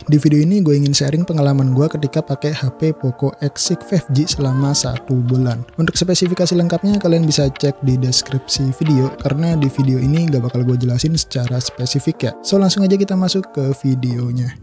Di video ini gue ingin sharing pengalaman gue ketika pakai HP Poco X6 5G selama 1 bulan. Untuk spesifikasi lengkapnya kalian bisa cek di deskripsi video, karena di video ini gak bakal gue jelasin secara spesifik ya. So langsung aja kita masuk ke videonya.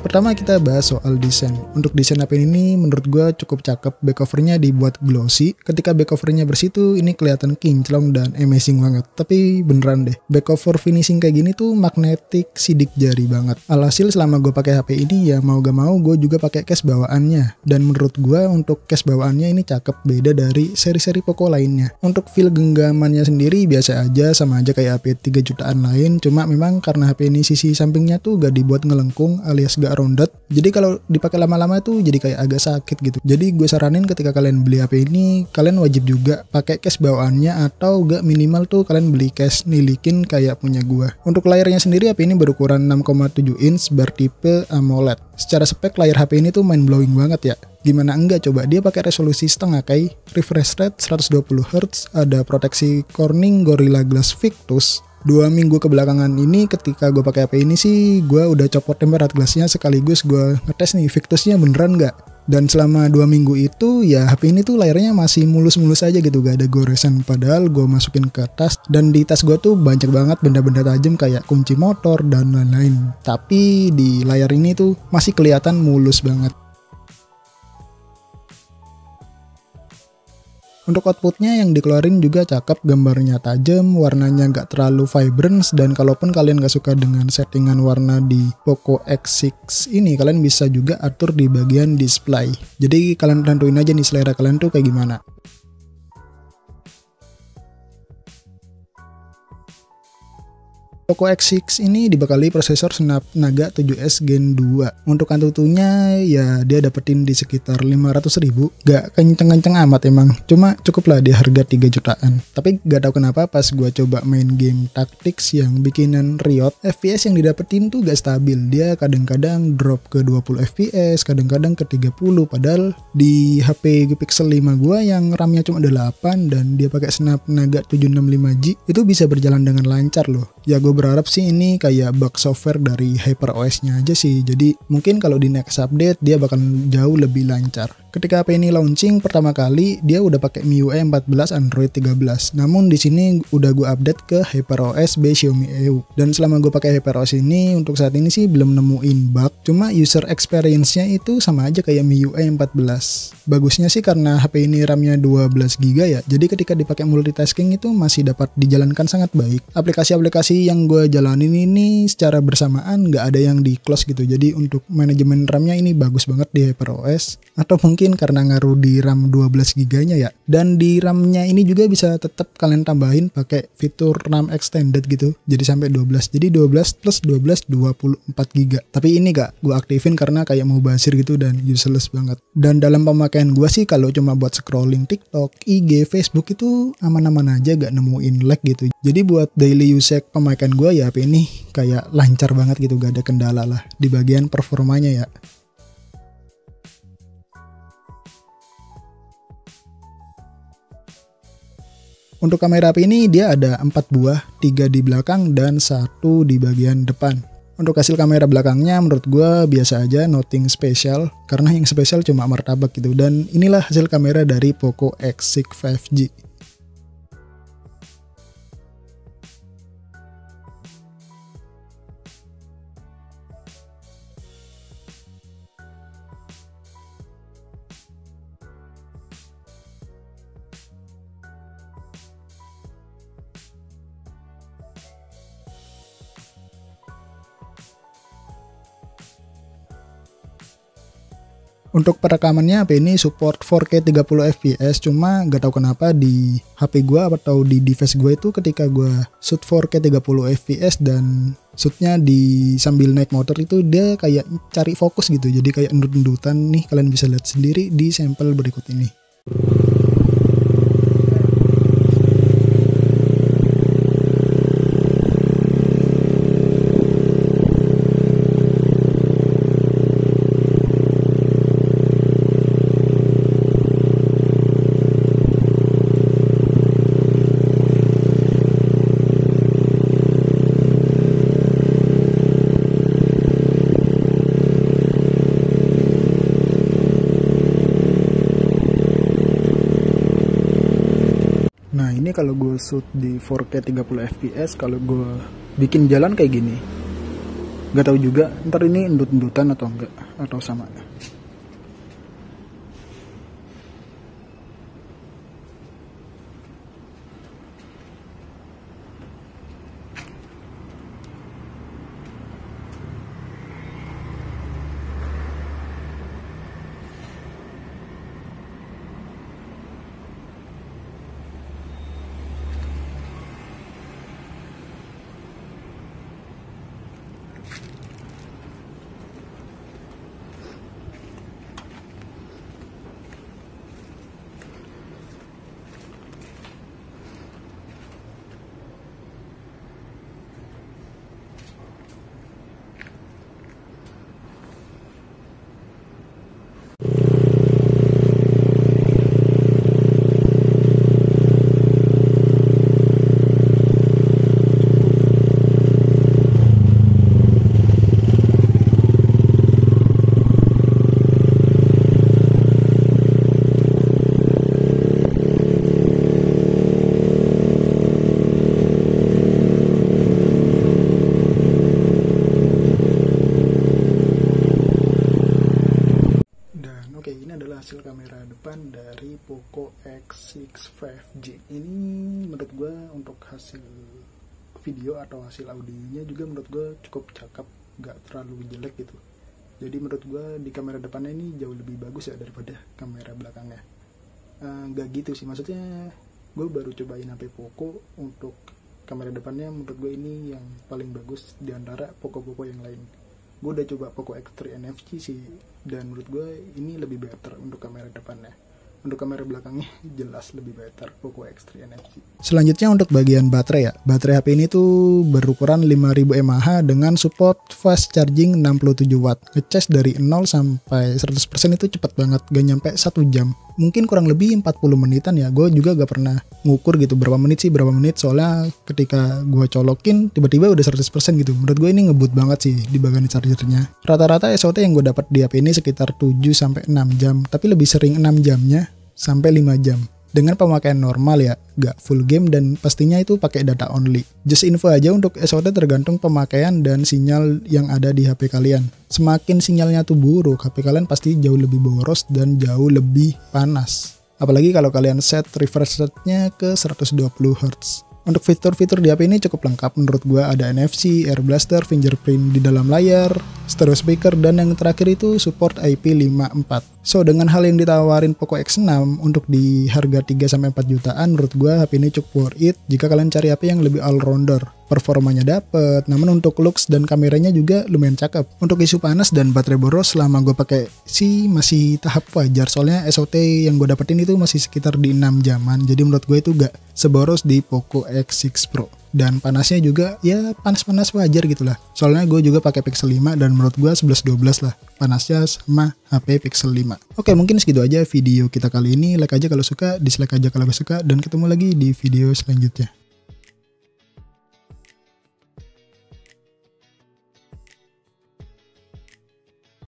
Pertama kita bahas soal desain. Untuk desain HP ini menurut gue cukup cakep. Back covernya dibuat glossy. Ketika back covernya bersih tuh ini kelihatan kinclong dan amazing banget. Tapi beneran deh, back cover finishing kayak gini tuh magnetic sidik jari banget. Alhasil selama gue pakai HP ini ya mau gak mau gue juga pakai case bawaannya. Dan menurut gue untuk case bawaannya ini cakep, beda dari seri-seri Poco lainnya. Untuk feel genggamannya sendiri biasa aja, sama aja kayak HP 3 jutaan lain. Cuma memang karena HP ini sisi sampingnya tuh gak dibuat ngelengkung alias gak rounded, jadi kalau dipakai lama-lama tuh jadi kayak agak sakit gitu. Jadi gue saranin ketika kalian beli HP ini, kalian wajib juga pakai case bawaannya, atau gak minimal tuh kalian beli case nilikin kayak punya gue. Untuk layarnya sendiri HP ini berukuran 6,7 inch bertipe AMOLED. Secara spek layar HP ini tuh mind blowing banget ya. Gimana enggak coba, dia pakai resolusi setengah K, refresh rate 120Hz, ada proteksi Corning Gorilla Glass Victus. 2 minggu kebelakangan ini ketika gue pakai HP ini sih gue udah copot temperat glassnya, sekaligus gue ngetes nih Victusnya beneran nggak. Dan selama 2 minggu itu ya HP ini tuh layarnya masih mulus-mulus aja gitu, gak ada goresan. Padahal gue masukin ke tas, dan di tas gue tuh banyak banget benda-benda tajam kayak kunci motor dan lain-lain. Tapi di layar ini tuh masih kelihatan mulus banget. Untuk outputnya yang dikeluarin juga cakep, gambarnya tajam, warnanya nggak terlalu vibrant, dan kalaupun kalian nggak suka dengan settingan warna di Poco X6 ini, kalian bisa juga atur di bagian display. Jadi kalian tentuin aja nih selera kalian tuh kayak gimana. Poco X6 ini dibekali prosesor Snapdragon 7S Gen 2. Untuk Antutunya ya dia dapetin di sekitar 500.000. Gak kenceng-kenceng amat emang, cuma cukup lah di harga 3 jutaan. Tapi gak tahu kenapa pas gua coba main game Tactics yang bikinan Riot, FPS yang didapetin tuh gak stabil. Dia kadang-kadang drop ke 20 FPS, kadang-kadang ke 30. Padahal di HP Pixel 5 gua yang RAM-nya cuma 8 dan dia pakai Snapdragon 765G, itu bisa berjalan dengan lancar loh. Ya gue berharap sih ini kayak bug software dari HyperOS-nya aja sih. Jadi mungkin kalau di next update dia bakal jauh lebih lancar. Ketika HP ini launching pertama kali, dia udah pakai MIUI 14 Android 13. Namun di sini udah gue update ke HyperOS by Xiaomi EU. Dan selama gue pakai HyperOS ini, untuk saat ini sih belum nemuin bug. Cuma user experience-nya itu sama aja kayak MIUI 14. Bagusnya sih karena HP ini RAM-nya 12GB ya. Jadi ketika dipakai multitasking itu masih dapat dijalankan sangat baik. Aplikasi-aplikasi yang gue jalanin ini secara bersamaan nggak ada yang di close gitu. Jadi untuk manajemen RAM-nya ini bagus banget di HyperOS. Atau mungkin karena ngaruh di RAM 12GB-nya ya. Dan di RAM-nya ini juga bisa tetap kalian tambahin pakai fitur RAM extended gitu. Jadi sampai 12. Jadi 12 plus 12 24GB. Tapi ini gak gue aktifin karena kayak mau basir gitu dan useless banget. Dan dalam pemakaian gue sih kalau cuma buat scrolling TikTok, IG, Facebook itu aman-aman aja, gak nemuin lag gitu. Jadi buat daily usage pemakaian gue ya HP ini kayak lancar banget gitu, gak ada kendala lah di bagian performanya ya. Untuk kamera HP ini dia ada 4 buah, 3 di belakang dan 1 di bagian depan. Untuk hasil kamera belakangnya menurut gue biasa aja, nothing special, karena yang spesial cuma martabak gitu. Dan inilah hasil kamera dari Poco X6 5G. Untuk perekamannya HP ini support 4K 30 fps, cuma gak tahu kenapa di HP gue atau di device gue itu ketika gue shoot 4K 30 fps dan shootnya di sambil naik motor itu dia kayak cari fokus gitu, jadi kayak endut-endutan nih. Kalian bisa lihat sendiri di sampel berikut ini. kalau gue shoot di 4K 30 fps, kalau gue bikin jalan kayak gini, nggak tahu juga ntar ini endut-endutan atau enggak, atau sama. Oke, ini adalah hasil kamera depan dari Poco X6 5G. Ini menurut gue untuk hasil video atau hasil audionya juga menurut gue cukup cakep, gak terlalu jelek gitu. Jadi menurut gue di kamera depannya ini jauh lebih bagus ya daripada kamera belakangnya. Gak gitu sih, maksudnya gue baru cobain HP Poco, untuk kamera depannya menurut gue ini yang paling bagus di antara Poco-Poco yang lain. Gue udah coba Poco X3 NFC sih, dan menurut gue ini lebih better untuk kamera depannya. Untuk kamera belakangnya jelas lebih better Poco X3 NFC. Selanjutnya untuk bagian baterai ya. Baterai HP ini tuh berukuran 5000 mAh dengan support fast charging 67 watt. Ngecas dari 0 sampai 100% itu cepet banget, gak nyampe 1 jam. Mungkin kurang lebih 40 menitan ya. Gue juga gak pernah ngukur gitu berapa menit, soalnya ketika gue colokin tiba-tiba udah 100% gitu. Menurut gue ini ngebut banget sih di bagian chargernya. Rata-rata SOT yang gue dapat di HP ini sekitar 7-6 jam, tapi lebih sering 6 jamnya sampai 5 jam. Dengan pemakaian normal ya, gak full game, dan pastinya itu pakai data only. Just info aja, untuk SOT tergantung pemakaian dan sinyal yang ada di HP kalian. Semakin sinyalnya tuh buruk, HP kalian pasti jauh lebih boros dan jauh lebih panas. Apalagi kalau kalian set refresh rate-nya ke 120 Hz. Untuk fitur-fitur di HP ini cukup lengkap menurut gua. Ada NFC, Air Blaster, fingerprint di dalam layar, stereo speaker, dan yang terakhir itu support IP54. So, dengan hal yang ditawarin Poco X6 untuk di harga 3-4 jutaan, menurut gua HP ini cukup worth it jika kalian cari HP yang lebih all-rounder. Performanya dapet, namun untuk looks dan kameranya juga lumayan cakep. Untuk isu panas dan baterai boros selama gue pakai sih masih tahap wajar, soalnya SOT yang gue dapetin itu masih sekitar di 6 jaman. Jadi menurut gue itu gak seboros di Poco X6 Pro. Dan panasnya juga ya panas-panas wajar gitu lah. Soalnya gue juga pakai Pixel 5 dan menurut gue 11-12 lah panasnya sama HP Pixel 5. Oke, mungkin segitu aja video kita kali ini. Like aja kalau suka, dislike aja kalau gak suka, dan ketemu lagi di video selanjutnya.